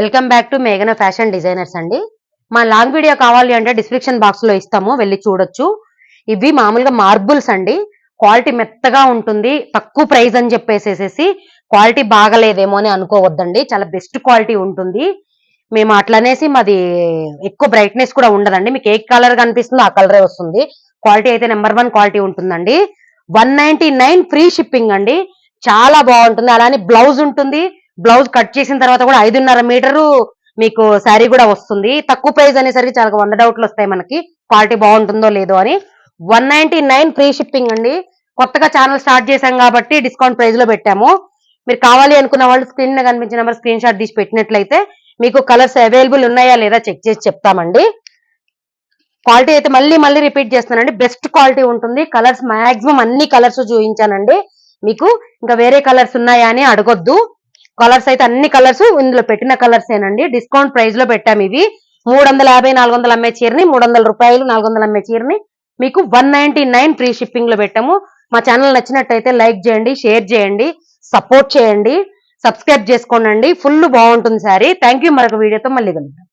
Welcome back to మేఘన fashion designers అండి. మా లాంగ్ వీడియో కావాలి అంటే డిస్క్రిప్షన్ బాక్స్ లో ఇస్తాము, వెళ్ళి చూడొచ్చు. ఇవి మామూలుగా మార్బుల్స్ అండి. క్వాలిటీ మెత్తగా ఉంటుంది. తక్కువ ప్రైస్ అని చెప్పేసేసి క్వాలిటీ బాగలేదేమో అని అనుకోవద్దండి, చాలా బెస్ట్ క్వాలిటీ ఉంటుంది. మేము అట్లనేసి మాది ఎక్కువ బ్రైట్నెస్ కూడా ఉండదండి. మీకు ఏ కలర్ కనిపిస్తుందో ఆ కలరే వస్తుంది. క్వాలిటీ అయితే నెంబర్ 1 క్వాలిటీ ఉంటుందండి. 199 ఫ్రీ షిప్పింగ్ అండి. చాలా బాగుంటుంది. అలానే బ్లౌజ్ ఉంటుంది. బ్లౌజ్ కట్ చేసిన తర్వాత కూడా 5.5 మీటరు మీకు శారీ కూడా వస్తుంది. తక్కువ ప్రైస్ అనేసరికి చాలా 100 డౌట్లు వస్తాయి మనకి, క్వాలిటీ బాగుంటుందో లేదో అని. 199 ఫ్రీ షిప్పింగ్ అండి. కొత్తగా ఛానల్ స్టార్ట్ చేశాం కాబట్టి డిస్కౌంట్ ప్రైస్ లో పెట్టాము. మీరు కావాలి అనుకున్న వాళ్ళు స్క్రీన్ మీద కనిపించిన నెంబర్ స్క్రీన్ షాట్ తీసి పెట్టినట్లయితే మీకు కలర్స్ అవైలబుల్ ఉన్నాయా లేదా చెక్ చేసి చెప్తామండి. క్వాలిటీ అయితే మళ్ళీ మళ్ళీ రిపీట్ చేస్తానండి, బెస్ట్ క్వాలిటీ ఉంటుంది. కలర్స్ మాక్సిమం అన్ని కలర్స్ చూపించానండి. మీకు ఇంకా వేరే కలర్స్ ఉన్నాయా అని అడగొద్దు. కలర్స్ అయితే అన్ని కలర్స్ ఇందులో పెట్టిన కలర్స్ ఏనండి. డిస్కౌంట్ ప్రైస్ లో పెట్టాము. ఇవి 350 400 అమ్మే చీరని 300 రూపాయలు, 400 అమ్మే చీరని మీకు 199 ఫ్రీ షిప్పింగ్ లో పెట్టాము. మా ఛానల్ నచ్చినట్టయితే లైక్ చేయండి, షేర్ చేయండి, సపోర్ట్ చేయండి, సబ్స్క్రైబ్ చేసుకోండి. ఫుల్ బాగుంటుంది శారీ. Thank you. మరొక వీడియోతో మళ్ళీ కలుద్దాం.